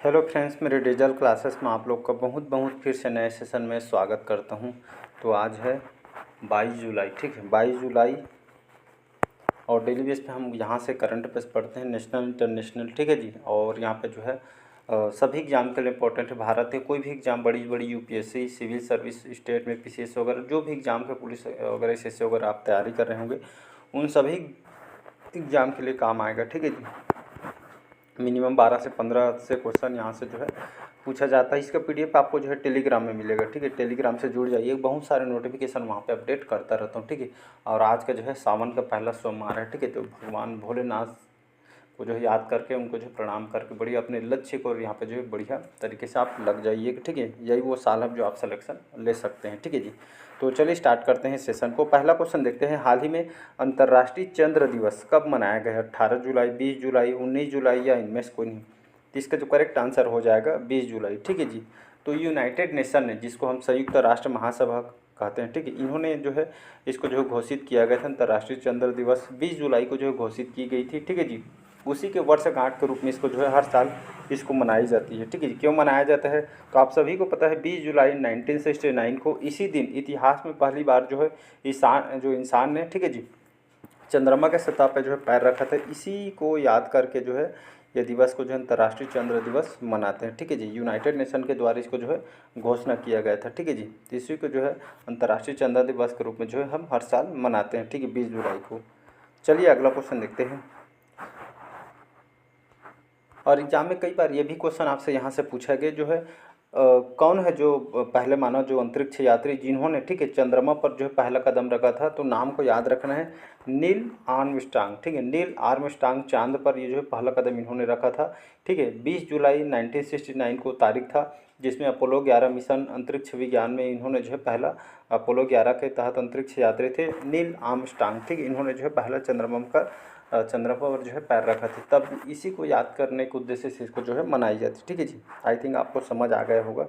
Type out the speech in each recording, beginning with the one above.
Hello friends, मेरे digital classes में आप लोग का बहुत बहुत फिर से नए सेशन में स्वागत करता हूं। तो आज है 22 जुलाई, ठीक है, 22 जुलाई। और डेली बेस पे हम यहाँ से करंट अफेयर्स पढ़ते हैं, नेशनल इंटरनेशनल, ठीक है जी। और यहाँ पे जो है सभी एग्जाम के लिए इम्पोर्टेंट है। भारत के कोई भी एग्जाम, बड़ी बड़ी यूपीएससी, सिविल सर्विस, स्टेट में पीसीएस वगैरह, जो भी एग्जाम के पुलिस वगैरह एसएससी वगैरह आप तैयारी कर रहे होंगे, उन सभी एग्जाम के लिए काम आएगा, ठीक है जी। मिनिमम 12 से 15 से क्वेश्चन यहाँ से जो है पूछा जाता है। इसका पीडीएफ आपको जो है टेलीग्राम में मिलेगा, ठीक है। टेलीग्राम से जुड़ जाइए, बहुत सारे नोटिफिकेशन वहाँ पे अपडेट करता रहता हूँ, ठीक है। और आज का जो है सावन का पहला सोमवार है, ठीक है। तो भगवान भोलेनाथ को जो है याद करके, उनको जो है प्रणाम करके बढ़िया अपने लक्ष्य को यहाँ पे जो है बढ़िया तरीके से आप लग जाइए, ठीक है। यही वो साल है जो आप सिलेक्शन ले सकते हैं, ठीक है जी। तो चलिए स्टार्ट करते हैं सेशन को। पहला क्वेश्चन देखते हैं, हाल ही में अंतर्राष्ट्रीय चंद्र दिवस कब मनाया गया है? 18 जुलाई, 20 जुलाई, 19 जुलाई या इनमें से कोई नहीं? तो इसका जो करेक्ट आंसर हो जाएगा 20 जुलाई, ठीक है जी। तो यूनाइटेड नेशन ने, जिसको हम संयुक्त राष्ट्र महासभा कहते हैं, ठीक है, इन्होंने जो है इसको जो है घोषित किया गया था। अंतर्राष्ट्रीय चंद्र दिवस 20 जुलाई को जो है घोषित की गई थी, ठीक है जी। उसी के वर्षगांठ के रूप में इसको जो है हर साल इसको मनाई जाती है, ठीक है जी। क्यों मनाया जाता है? तो आप सभी को पता है 20 जुलाई 1969 को इसी दिन इतिहास में पहली बार जो है इंसान ने, ठीक है जी, चंद्रमा के सतह पे जो है पैर रखा था। इसी को याद करके जो है ये दिवस को जो है अंतर्राष्ट्रीय चंद्र दिवस मनाते हैं, ठीक है जी। यूनाइटेड नेशन के द्वारा इसको जो है घोषणा किया गया था, ठीक है जी। तो इसी को जो है अंतर्राष्ट्रीय चंद्र दिवस के रूप में जो है हम हर साल मनाते हैं, ठीक है, 20 जुलाई को। चलिए अगला क्वेश्चन देखते हैं। और एग्जाम में कई बार ये भी क्वेश्चन आपसे यहाँ से पूछा गया, जो है कौन है जो पहले मानव जो अंतरिक्ष यात्री जिन्होंने, ठीक है, चंद्रमा पर जो है पहला कदम रखा था? तो नाम को याद रखना है, नील आर्मस्ट्रांग, ठीक है। नील आर्मस्ट्रांग चांद पर ये जो है पहला कदम इन्होंने रखा था, ठीक है। 20 जुलाई 1969 को तारीख था, जिसमें अपोलो 11 मिशन अंतरिक्ष विज्ञान में इन्होंने जो है पहला, अपोलो 11 के तहत अंतरिक्ष यात्री थे नील आर्मस्ट्रांग, ठीक है। इन्होंने जो है पहला चंद्रमा पर जो है पैर रखा था। तब इसी को याद करने के उद्देश्य से इसको जो है मनाई जाती है, ठीक है जी। आई थिंक आपको समझ आ गया होगा।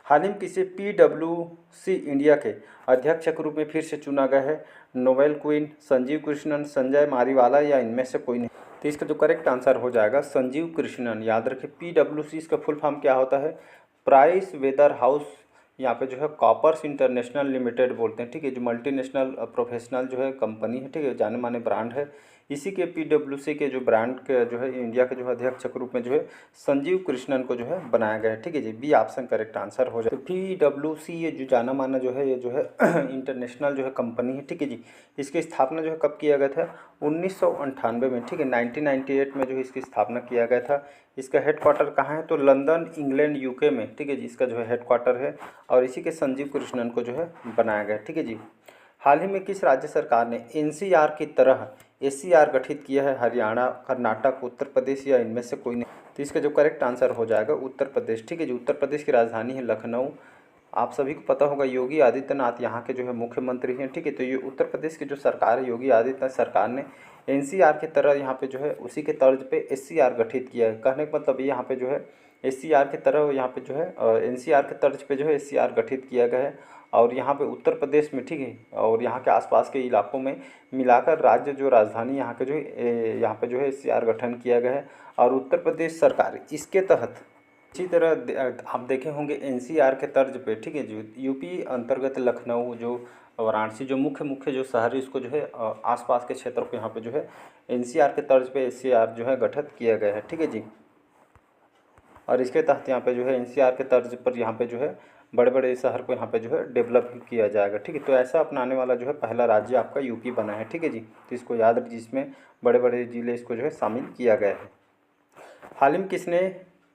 हाल ही में किसी PwC इंडिया के अध्यक्ष के रूप में फिर से चुना गया है? नोवेल क्वीन, संजीव कृष्णन, संजय मारीवाला या इनमें से कोई नहीं? तो इसका जो करेक्ट आंसर हो जाएगा संजीव कृष्णन। याद रखिए PwC इसका फुल फॉर्म क्या होता है? प्राइस वेदर हाउस, यहाँ पे जो है कॉपर्स इंटरनेशनल लिमिटेड बोलते हैं, ठीक है। जो मल्टीनेशनल प्रोफेशनल जो है कंपनी है, ठीक है, जाने माने ब्रांड है। इसी के PwC के जो ब्रांड के जो है इंडिया के जो है अध्यक्ष के रूप में जो है संजीव कृष्णन को जो है बनाया गया है, ठीक है जी। बी ऑप्शन करेक्ट आंसर हो जाए। तो PwC ये जो जाना माना जो है, ये जो है इंटरनेशनल जो है कंपनी है, ठीक है जी। इसकी स्थापना जो है कब किया गया था? 1998 में, ठीक है, 1998 में जो है इसकी स्थापना किया गया था। इसका हेडक्वार्टर कहाँ है? तो लंदन, इंग्लैंड, यूके में, ठीक है जी, इसका जो है हेडक्वार्टर है। और इसी के संजीव कृष्णन को जो है बनाया गया, ठीक है जी। हाल ही में किस राज्य सरकार ने एनसीआर की तरह एससीआर गठित किया है? हरियाणा, कर्नाटक, उत्तर प्रदेश या इनमें से कोई नहीं? तो इसका जो करेक्ट आंसर हो जाएगा उत्तर प्रदेश, ठीक है जी। उत्तर प्रदेश की राजधानी है लखनऊ। आप सभी को पता होगा योगी आदित्यनाथ यहाँ के जो है मुख्यमंत्री हैं, ठीक है। तो ये उत्तर प्रदेश की जो सरकार है, योगी आदित्यनाथ सरकार ने एनसीआर की तरह यहाँ पे जो है उसी के तर्ज पे एससीआर गठित किया है। कहने का मतलब यहाँ पे जो है एससीआर की तरह यहाँ पे जो है एनसीआर के तर्ज पे जो है एससीआर गठित किया गया है। और यहाँ पे उत्तर प्रदेश में, ठीक है, और यहाँ के आसपास के इलाकों में मिलाकर राज्य जो राजधानी यहाँ के जो है यहाँ पे जो है एससीआर गठन किया गया है। और उत्तर प्रदेश सरकार इसके तहत, इसी तरह आप देखे होंगे एनसीआर के तर्ज पे, ठीक है, जो यूपी अंतर्गत लखनऊ, जो वाराणसी, जो मुख्य मुख्य जो शहर है, इसको जो है आसपास के क्षेत्र को यहाँ पे जो है एनसीआर के तर्ज पे एससीआर जो है गठित किया गया है, ठीक है जी। और इसके तहत यहाँ पे जो है एनसीआर के तर्ज पर यहाँ पे जो है बड़े बड़े शहर को यहाँ पे जो है डेवलप किया जाएगा, ठीक है। तो ऐसा अपनाने वाला जो है पहला राज्य आपका यूपी बना है, ठीक है जी। तो इसको याद रखिए, जिसमें बड़े बड़े जिले इसको जो है शामिल किया गया है। हाल ही में किसने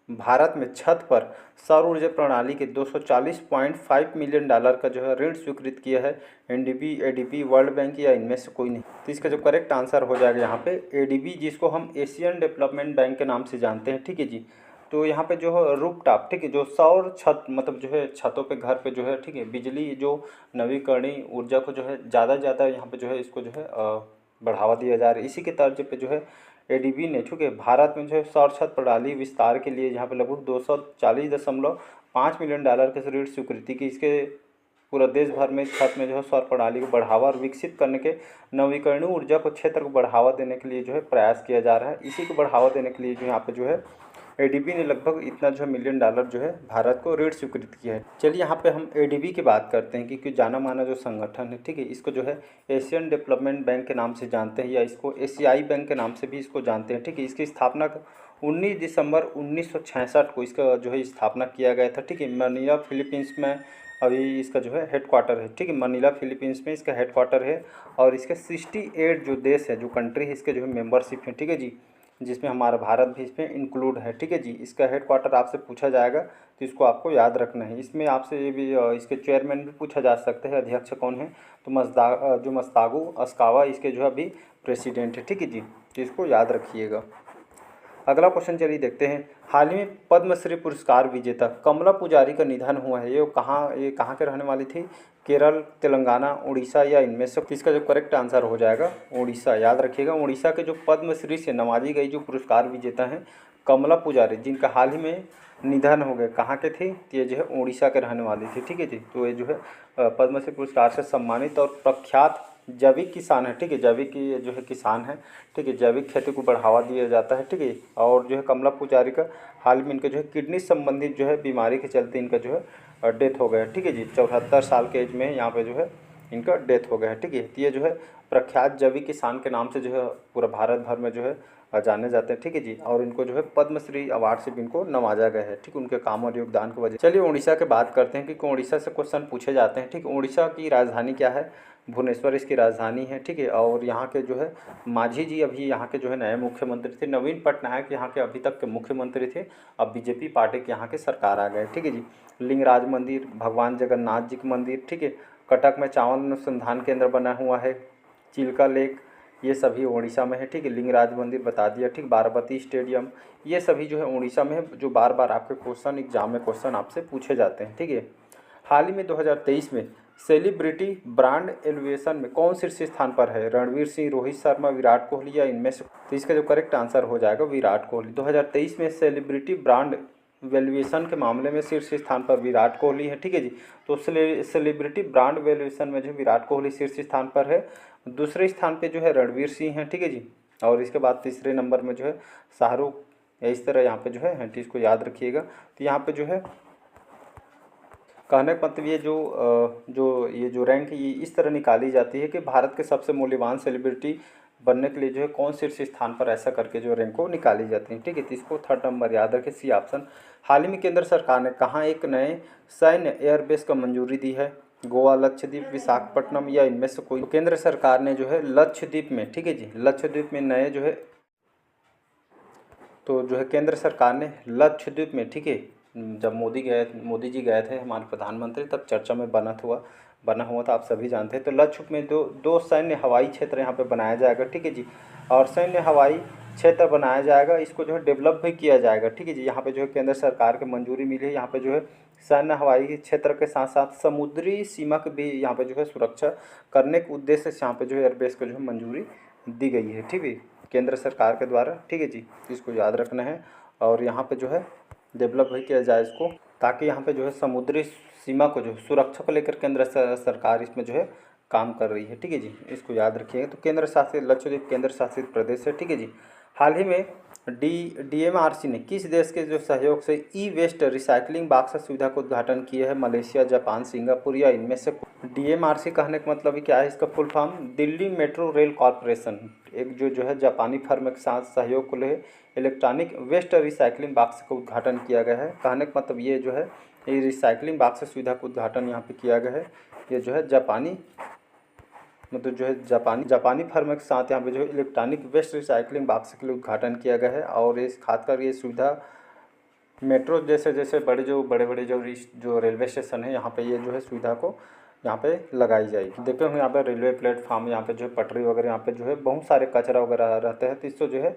भारत में छत पर सौर ऊर्जा प्रणाली के 240.5 मिलियन डॉलर का जो है ऋण स्वीकृत किया है? एनडीबी, एडीबी, वर्ल्ड बैंक या इनमें से कोई नहीं? तो इसका जो करेक्ट आंसर हो जाएगा यहाँ पे एडीबी, जिसको हम एशियन डेवलपमेंट बैंक के नाम से जानते हैं, ठीक है जी। तो यहाँ पे जो है रूफटॉप, ठीक है, जो सौर छत, मतलब जो है छतों पे, घर पे जो है, ठीक है, बिजली जो नवीकरणीय ऊर्जा को जो है ज़्यादा से ज़्यादा यहाँ पे जो है इसको जो है बढ़ावा दिया जा रहा है। इसी के तर्ज पे जो है एडीबी ने, ठीक है, भारत में जो है सौर छत प्रणाली विस्तार के लिए यहाँ पे लगभग 240.5 मिलियन डॉलर के ऋण स्वीकृति की। इसके पूरा देश भर में छत में जो है सौर प्रणाली को बढ़ावा और विकसित करने के नवीकरणीय ऊर्जा को क्षेत्र को बढ़ावा देने के लिए जो है प्रयास किया जा रहा है। इसी को बढ़ावा देने के लिए जो यहाँ पे जो है एडीबी ने लगभग इतना जो है मिलियन डॉलर जो है भारत को ऋण स्वीकृत किया है। चलिए यहाँ पे हम एडीबी की बात करते हैं कि जाना माना जो संगठन है, ठीक है, इसको जो है एशियन डेवलपमेंट बैंक के नाम से जानते हैं या इसको एशियाई बैंक के नाम से भी इसको जानते हैं, ठीक है। इसकी स्थापना 19 दिसंबर 1966 को इसका जो है स्थापना किया गया था, ठीक है। मनीला फिलीपींस में अभी इसका जो है हेडक्वार्टर है, ठीक है। मनीला फिलीपींस में इसका हेडक्वार्टर है और इसके 68 जो देश है, जो कंट्री है, इसके जो है मेंबरशिप है, ठीक है जी, जिसमें हमारा भारत भी इसमें इंक्लूड है, ठीक है जी। इसका हेडक्वार्टर आपसे पूछा जाएगा तो इसको आपको याद रखना है। इसमें आपसे ये भी इसके चेयरमैन भी पूछा जा सकता है, अध्यक्ष कौन है, तो मस्तागो अस्कावा इसके जो है अभी प्रेसिडेंट है, ठीक है जी, तो इसको याद रखिएगा। अगला क्वेश्चन चलिए देखते हैं। हाल ही में पद्मश्री पुरस्कार विजेता कमला पुजारी का निधन हुआ है। ये कहाँ के रहने वाली थी? केरल, तेलंगाना, उड़ीसा या इनमें से? इसका जो करेक्ट आंसर हो जाएगा उड़ीसा। याद रखिएगा, उड़ीसा के जो पद्मश्री से नवाजी गई जो पुरस्कार विजेता हैं कमला पुजारी, जिनका हाल ही में निधन हो गए, कहाँ के थे? ये जो है उड़ीसा के रहने वाली थी, ठीक है जी। तो ये जो है पद्मश्री पुरस्कार से सम्मानित और प्रख्यात जैविक किसान है, ठीक है। जैविक की जो है किसान है, ठीक है। जैविक खेती को बढ़ावा दिया जाता है, ठीक है। और जो है कमला पुजारी का हाल में इनका जो है किडनी संबंधित जो है बीमारी के चलते इनका जो है डेथ हो गया, ठीक है जी। 74 साल के एज में यहाँ पे जो है इनका डेथ हो गया है, ठीक है। तो ये जो है प्रख्यात जैविक किसान के नाम से जो है पूरा भारत भर में जो है जाने जाते हैं, ठीक है जी। और इनको जो है पद्मश्री अवार्ड से भी इनको नवाजा गया है, ठीक, उनके काम और योगदान की वजह। चलिए उड़ीसा की बात करते हैं कि उड़ीसा से क्वेश्चन पूछे जाते हैं, ठीक। उड़ीसा की राजधानी क्या है? भुवनेश्वर इसकी राजधानी है, ठीक है। और यहाँ के जो है मांझी जी अभी यहाँ के जो है नए मुख्यमंत्री थे। नवीन पटनायक यहाँ के अभी तक के मुख्यमंत्री थे, अब बीजेपी पार्टी के यहाँ के सरकार आ गए, ठीक है जी। लिंगराज मंदिर, भगवान जगन्नाथ जी का मंदिर, ठीक है। कटक में चावल अनुसंधान केंद्र बना हुआ है। चिल्का लेक, ये सभी उड़ीसा में है, ठीक है। लिंगराज मंदिर बता दिया, ठीक। बाराबती स्टेडियम, ये सभी जो है उड़ीसा में है, जो बार बार आपके क्वेश्चन एग्जाम में क्वेश्चन आपसे पूछे जाते हैं, ठीक है। हाल ही में 2023 में सेलिब्रिटी ब्रांड एलिवेशन में कौन शीर्ष स्थान पर है? रणवीर सिंह, रोहित शर्मा, विराट कोहली या इनमें से? तो इसका जो करेक्ट आंसर हो जाएगा विराट कोहली। 2023 में सेलिब्रिटी ब्रांड वैल्यूएशन के मामले में शीर्ष स्थान पर विराट कोहली है, ठीक है जी। तो सेलिब्रिटी ब्रांड वैल्यूएशन में जो विराट कोहली शीर्ष स्थान पर है। दूसरे स्थान पे जो है रणवीर सिंह है, ठीक है जी। और इसके बाद तीसरे नंबर में जो है शाहरुख, इस तरह यहाँ पे जो है इसको याद रखिएगा। तो यहाँ पे जो है कहने का मतलब ये जो रैंक ये इस तरह निकाली जाती है कि भारत के सबसे मूल्यवान सेलिब्रिटी बनने के लिए जो है कौन शीर्ष स्थान पर, ऐसा करके जो रैंक को निकाली जाती है, ठीक है। तो इसको 3rd नंबर याद रखें, सी ऑप्शन। हाल ही में केंद्र सरकार ने कहाँ एक नए सैन्य एयरबेस का मंजूरी दी है? गोवा, लक्षद्वीप, विशाखापट्टनम या इनमें से कोई? केंद्र सरकार ने जो है लक्षद्वीप में, ठीक है जी, लक्षद्वीप में नए जो है, तो जो है केंद्र सरकार ने लक्षद्वीप में, ठीक है, जब मोदी जी गए थे हमारे प्रधानमंत्री, तब चर्चा में बना हुआ था, आप सभी जानते हैं। तो लक्षद्वीप में दो सैन्य हवाई क्षेत्र यहाँ पे बनाया जाएगा, ठीक है जी। और सैन्य हवाई क्षेत्र बनाया जाएगा, इसको जो है डेवलप भी किया जाएगा, ठीक है जी। यहाँ पे जो है केंद्र सरकार की मंजूरी मिली है। यहाँ पे जो है सैन्य हवाई क्षेत्र के साथ साथ समुद्री सीमा की भी यहाँ पे जो है सुरक्षा करने के उद्देश्य से यहाँ पे जो है एयरबेस को जो है मंजूरी दी गई है, ठीक है, केंद्र सरकार के द्वारा, ठीक है जी। इसको याद रखना है। और यहाँ पे जो है डेवलप भी किया जाए इसको, ताकि यहाँ पे जो है समुद्री सीमा को जो सुरक्षा को लेकर केंद्र सरकार इसमें जो है काम कर रही है, ठीक है जी। इसको याद रखिएगा। तो केंद्र शासित लक्षद्वीप केंद्र शासित प्रदेश है, ठीक है जी। हाल ही में डीएमआरसी ने किस देश के जो सहयोग से ई वेस्ट रिसाइकलिंग बॉक्स सुविधा को उद्घाटन किया है? मलेशिया, जापान, सिंगापुर या इनमें से? डीएमआरसी कहने का मतलब क्या है? इसका full form Delhi metro rail corporation, एक जो है जापानी फर्म के साथ सहयोग को ले इलेक्ट्रॉनिक वेस्ट रिसाइकलिंग बॉक्स का उद्घाटन किया गया है। कहने का मतलब ये जो है ये रिसाइकलिंग बॉक्स सुविधा का उद्घाटन यहाँ पे किया गया है। ये जो है जापानी मतलब जो है जापानी फर्म के साथ यहाँ पे जो है इलेक्ट्रॉनिक वेस्ट रिसाइकलिंग बॉक्स के लिए उद्घाटन किया गया है। और इस खासकर ये सुविधा मेट्रो जैसे बड़े बड़े जो रेलवे स्टेशन है, यहाँ पे ये जो है सुविधा को यहाँ पे लगाई जाएगी। देखते हैं यहाँ पे रेलवे प्लेटफार्म, यहाँ पे जो है पटरी वगैरह, यहाँ पे जो है बहुत सारे कचरा वगैरह रहते हैं। तो इसको जो है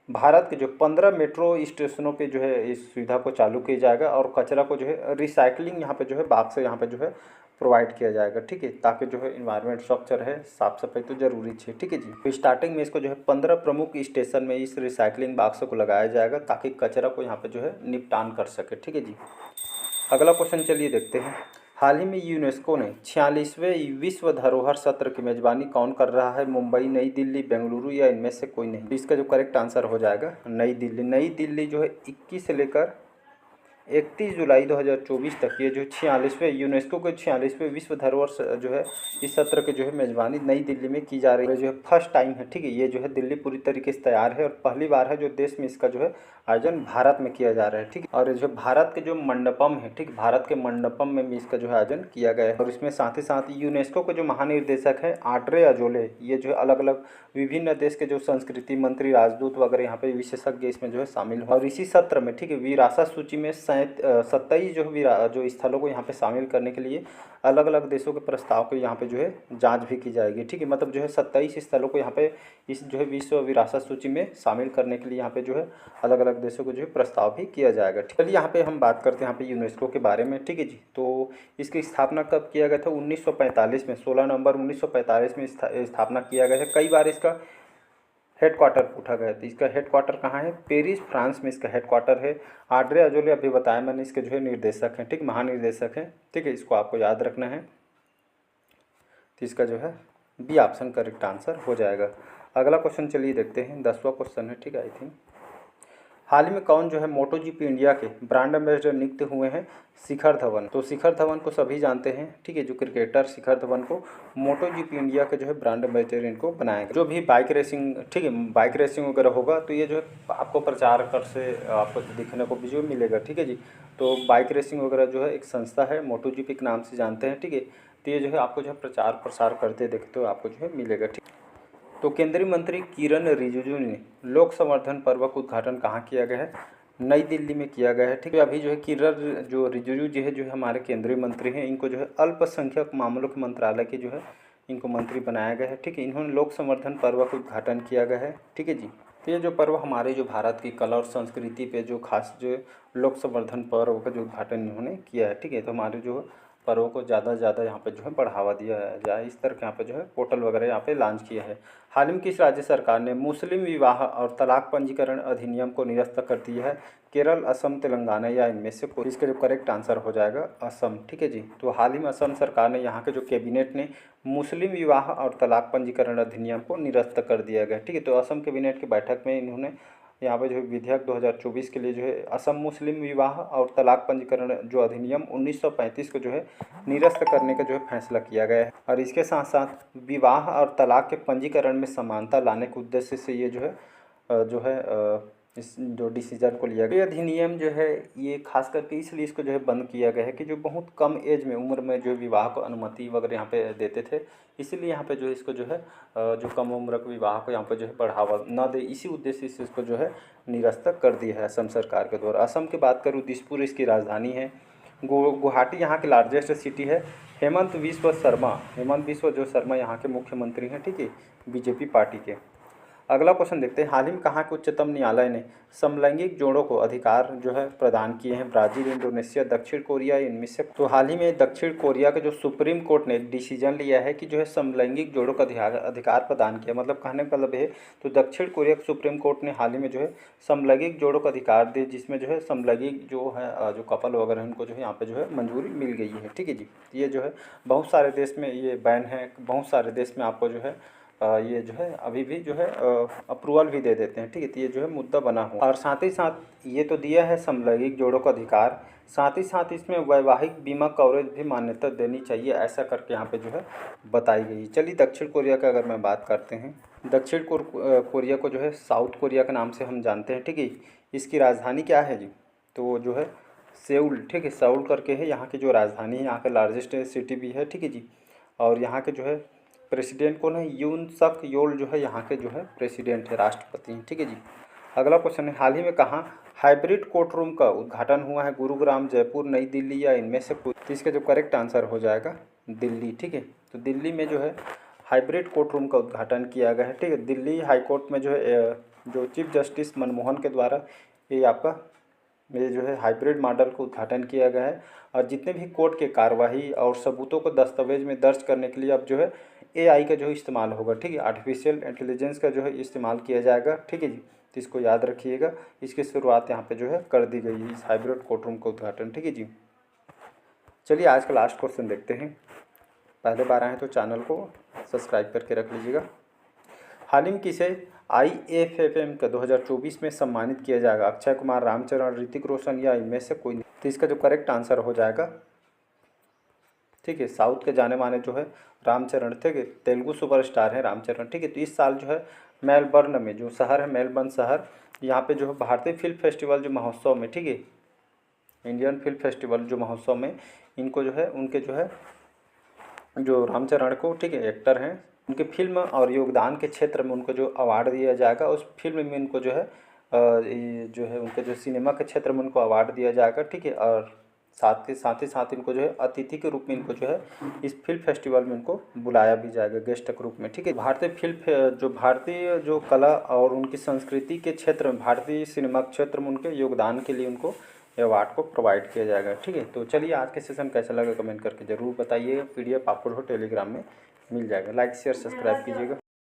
भारत के जो 15 मेट्रो स्टेशनों पे जो है इस सुविधा को चालू किया जाएगा। और कचरा को जो है रिसाइकलिंग यहाँ पे जो है बॉक्स से यहाँ पे जो है प्रोवाइड किया जाएगा, ठीक है, ताकि जो है इन्वायरमेंट स्वच्छ रहे, साफ सफाई तो जरूरी है, ठीक है जी। तो स्टार्टिंग में इसको जो है 15 प्रमुख स्टेशन में इस रिसाइकलिंग बॉक्स को लगाया जाएगा, ताकि कचरा को यहाँ पे जो है निपटान कर सके, ठीक है जी। अगला क्वेश्चन चलिए देखते हैं। हाल ही में यूनेस्को ने 46वें विश्व धरोहर सत्र की मेजबानी कौन कर रहा है? मुंबई, नई दिल्ली, बेंगलुरु या इनमें से कोई नहीं? इसका जो करेक्ट आंसर हो जाएगा नई दिल्ली। नई दिल्ली जो है 21 से लेकर 31 जुलाई 2024 तक ये जो 46वें यूनेस्को के 46वें विश्व धरोहर जो है इस सत्र के जो है मेजबानी नई दिल्ली में की जा रही है। जो है फर्स्ट टाइम है, ठीक है, ये जो है दिल्ली पूरी तरीके से तैयार है और पहली बार है जो देश में इसका जो है आयोजन भारत में किया जा रहा है, ठीक है। और जो भारत के जो मंडपम है, ठीक, भारत के मंडपम में भी इसका जो है आयोजन किया गया है। और इसमें साथ ही साथ यूनेस्को के जो महानिर्देशक है ऑड्रे अजोले, ये जो है अलग अलग विभिन्न देश के जो संस्कृति मंत्री, राजदूत वगैरह यहाँ पे विशेषज्ञ इसमें जो है शामिल हो। और इसी सत्र में, ठीक है, विरासत सूची में 27 जो स्थलों को यहाँ पे शामिल करने के लिए अलग अलग देशों के प्रस्ताव को यहाँ पे जो है जांच भी की जाएगी, ठीक है। मतलब जो है 27 स्थलों को यहाँ पे इस जो है विश्व विरासत सूची में शामिल करने के लिए यहाँ पे जो है अलग अलग देशों को जो है प्रस्ताव भी किया जाएगा। चलिए यहाँ पे हम बात करते हैं यहाँ पे यूनेस्को के बारे में, ठीक है जी। तो इसकी स्थापना कब किया गया था? 1945 में, 16 नवंबर 1945 में स्थापना किया गया है। कई बार इसका हेड क्वार्टर पूछा गया था। इसका हेड क्वार्टर कहाँ है? पेरिस, फ्रांस में इसका हेड क्वार्टर है। ऑड्रे अजोले अभी बताया मैंने, इसके जो है निर्देशक हैं, ठीक, महानिर्देशक हैं, ठीक है, इसको आपको याद रखना है। तो इसका जो है बी ऑप्शन करेक्ट आंसर हो जाएगा। अगला क्वेश्चन चलिए देखते हैं, 10वां क्वेश्चन है, ठीक है, आई थिंक। हाल ही में कौन जो है मोटो जीपी इंडिया के ब्रांड एम्बेसडर नियुक्त हुए हैं? शिखर धवन। तो शिखर धवन को सभी जानते हैं, ठीक है, जो क्रिकेटर शिखर धवन को मोटो जीपी इंडिया के जो है ब्रांड एम्बेसडर इनको बनाया गया। जो भी बाइक रेसिंग, ठीक है, बाइक रेसिंग वगैरह होगा तो ये जो है आपको प्रचार कर से आपको दिखने को विजुअल मिलेगा, ठीक है जी। तो बाइक रेसिंग वगैरह जो है एक संस्था है, मोटो जीपी के नाम से जानते हैं, ठीक है। तो ये जो है आपको जो है प्रचार प्रसार करते देखते हो आपको जो है मिलेगा, ठीक। तो केंद्रीय मंत्री किरण रिजिजू ने लोक संवर्धन पर्व का उद्घाटन कहाँ किया गया है? नई दिल्ली में किया गया है, ठीक है। अभी जो है किरण जो रिजिजू जी है जो है हमारे केंद्रीय मंत्री हैं, इनको जो है अल्पसंख्यक मामलों के मंत्रालय के जो है इनको मंत्री बनाया गया है, ठीक है। इन्होंने लोक संवर्धन पर्व का उद्घाटन किया गया है, ठीक है जी। तो ये जो पर्व हमारे जो भारत की कला और संस्कृति पे जो खास जो लोक संवर्धन पर्व का जो उद्घाटन इन्होंने किया है, ठीक है। तो हमारे जो पर्वों को ज़्यादा से ज़्यादा यहाँ पे जो है बढ़ावा दिया जाए, इस तरह के यहाँ पे जो है पोर्टल वगैरह यहाँ पे लॉन्च किया है। हाल ही में किस राज्य सरकार ने मुस्लिम विवाह और तलाक पंजीकरण अधिनियम को निरस्त कर दिया है? केरल, असम, तेलंगाना या इनमें से कोई? इसका जो करेक्ट आंसर हो जाएगा असम, ठीक है जी। तो हाल ही में असम सरकार ने यहाँ के जो कैबिनेट ने मुस्लिम विवाह और तलाक पंजीकरण अधिनियम को निरस्त कर दिया गया, ठीक है। तो असम कैबिनेट की बैठक में इन्होंने यहाँ पे जो है विधेयक 2024 के लिए जो है असम मुस्लिम विवाह और तलाक पंजीकरण जो अधिनियम 1935 को जो है निरस्त करने का जो है फैसला किया गया है। और इसके साथ साथ विवाह और तलाक के पंजीकरण में समानता लाने के उद्देश्य से ये जो है इस जो डिसीजन को लिया गया। ये अधिनियम जो है ये खास करके इसलिए इसको जो है बंद किया गया है कि जो बहुत कम एज में, उम्र में जो विवाह को अनुमति वगैरह यहाँ पे देते थे, इसीलिए यहाँ पे जो है इसको जो है जो कम उम्र के विवाह को यहाँ पे जो है बढ़ावा न दे, इसी उद्देश्य से इसको जो है निरस्त कर दिया है असम सरकार के द्वारा। असम की बात करूँ, दिसपुर इसकी राजधानी है। गुवाहाटी यहाँ की लार्जेस्ट सिटी है। हेमंत बिस्वा जो शर्मा यहाँ के मुख्यमंत्री हैं, ठीक है, बीजेपी पार्टी के। अगला क्वेश्चन देखते हैं, हाल ही में कहाँ के उच्चतम न्यायालय ने समलैंगिक जोड़ों को अधिकार जो है प्रदान किए हैं? ब्राज़ील, इंडोनेशिया, दक्षिण कोरिया, इनमें से? तो हाल ही में दक्षिण कोरिया के जो सुप्रीम कोर्ट ने डिसीजन लिया है कि जो है समलैंगिक जोड़ों का अधिकार प्रदान किया। मतलब कहने का मतलब है, तो दक्षिण कोरिया के सुप्रीम कोर्ट ने हाल ही में जो है समलैंगिक जोड़ों का अधिकार दिए, जिसमें जो है समलैंगिक जो है जो कपल वगैरह उनको जो है यहाँ पे जो है मंजूरी मिल गई है, ठीक है जी। ये जो है बहुत सारे देश में ये बैन है, बहुत सारे देश में आपको जो है ये जो है अभी भी जो है अप्रूवल भी दे देते हैं, ठीक है। तो ये जो है मुद्दा बना हुआ। और साथ ही साथ ये तो दिया है समलैंगिक जोड़ों का अधिकार, साथ ही साथ इसमें वैवाहिक बीमा कवरेज भी मान्यता देनी चाहिए, ऐसा करके यहाँ पे जो है बताई गई। चलिए दक्षिण कोरिया का अगर मैं बात करते हैं, दक्षिण कोरिया को जो है साउथ कोरिया के नाम से हम जानते हैं, ठीक है। इसकी राजधानी क्या है जी? तो जो है सेउल, ठीक है, सेउल करके है यहाँ की जो राजधानी है, यहाँ का लार्जेस्ट सिटी भी है, ठीक है जी। और यहाँ के जो है प्रेसिडेंट कौन है? यून सक योल जो है यहाँ के जो है प्रेसिडेंट है, राष्ट्रपति हैं, ठीक है जी। अगला क्वेश्चन है, हाल ही में कहाँ हाइब्रिड कोर्ट रूम का उद्घाटन हुआ है? गुरुग्राम, जयपुर, नई दिल्ली या इनमें से कोई? तो इसका जो करेक्ट आंसर हो जाएगा दिल्ली, ठीक है। तो दिल्ली में जो है हाइब्रिड कोर्ट रूम का उद्घाटन किया गया है, ठीक है। दिल्ली हाई कोर्ट में जो है जो चीफ जस्टिस मनमोहन के द्वारा ये आपका ये जो है हाइब्रिड मॉडल का उद्घाटन किया गया है। और जितने भी कोर्ट के कार्यवाही और सबूतों को दस्तावेज में दर्ज करने के लिए अब जो है AI का जो है इस्तेमाल होगा, ठीक है, आर्टिफिशियल इंटेलिजेंस का जो है इस्तेमाल किया जाएगा, ठीक है जी। तो इसको याद रखिएगा, इसकी शुरुआत यहाँ पे जो है कर दी गई है, इस हाइब्रिड कोर्ट रूम का उद्घाटन, ठीक है जी। चलिए आज का लास्ट क्वेश्चन देखते हैं। पहले बार आए हैं तो चैनल को सब्सक्राइब करके रख लीजिएगा। हाल ही में किसे IFFM का 2024 में सम्मानित किया जाएगा? अक्षय कुमार, रामचरण, ऋतिक रोशन या इनमें से कोई नहीं? तो इसका जो करेक्ट आंसर हो जाएगा, ठीक है, साउथ के जाने माने जो है रामचरण, ठीक है, तेलुगु सुपरस्टार है रामचरण, ठीक है। तो इस साल जो है मेलबर्न में, जो शहर है मेलबर्न शहर, यहाँ पे जो है भारतीय फिल्म फेस्टिवल जो महोत्सव में, ठीक है, इंडियन फिल्म फेस्टिवल जो महोत्सव में इनको जो है उनके जो है जो रामचरण को, ठीक है, एक्टर हैं, उनके फिल्म और योगदान के क्षेत्र में उनको जो अवार्ड दिया जाएगा, उस फिल्म में उनको जो है ये जो है उनके जो सिनेमा के क्षेत्र में उनको अवार्ड दिया जाएगा, ठीक है। और साथ ही साथ इनको जो है अतिथि के रूप में इनको जो है इस फिल्म फेस्टिवल में इनको बुलाया भी जाएगा गेस्ट के रूप में, ठीक है। भारतीय जो कला और उनकी संस्कृति के क्षेत्र में, भारतीय सिनेमा क्षेत्र में उनके योगदान के लिए उनको अवार्ड को प्रोवाइड किया जाएगा, ठीक है। तो चलिए आज के सेशन कैसा लगा कमेंट करके ज़रूर बताइएगा। PDF आपको टेलीग्राम में मिल जाएगा। लाइक शेयर सब्सक्राइब कीजिएगा।